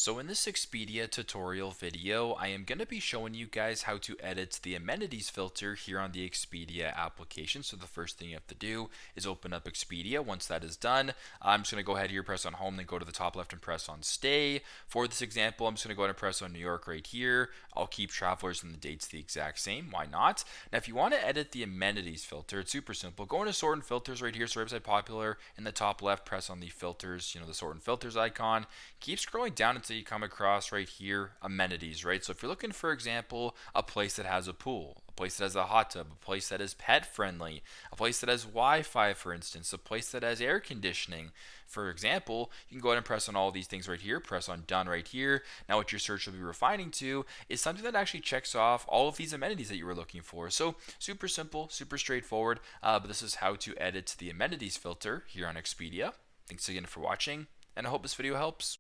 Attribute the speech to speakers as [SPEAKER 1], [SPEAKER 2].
[SPEAKER 1] So in this Expedia tutorial video, I am going to be showing you guys how to edit the amenities filter here on the Expedia application. So the first thing you have to do is open up Expedia. Once that is done, I'm just going to go ahead here, press on home, then go to the top left and press on stay. For this example, I'm just going to go ahead and press on New York right here. I'll keep travelers and the dates the exact same. Why not? Now, if you want to edit the amenities filter, it's super simple. Go into sort and filters right here. So website popular in the top left, press on the filters, the sort and filters icon. Keep scrolling down until you come across right here amenities, right? So if you're looking, for example, a place that has a pool, a place that has a hot tub, a place that is pet friendly, a place that has Wi-Fi, for instance, a place that has air conditioning, for example, you can go ahead and press on all these things right here, press on done right here. Now what your search will be refining to is something that actually checks off all of these amenities that you were looking for. So super simple, super straightforward, but this is how to edit the amenities filter here on Expedia. Thanks again for watching, and I hope this video helps.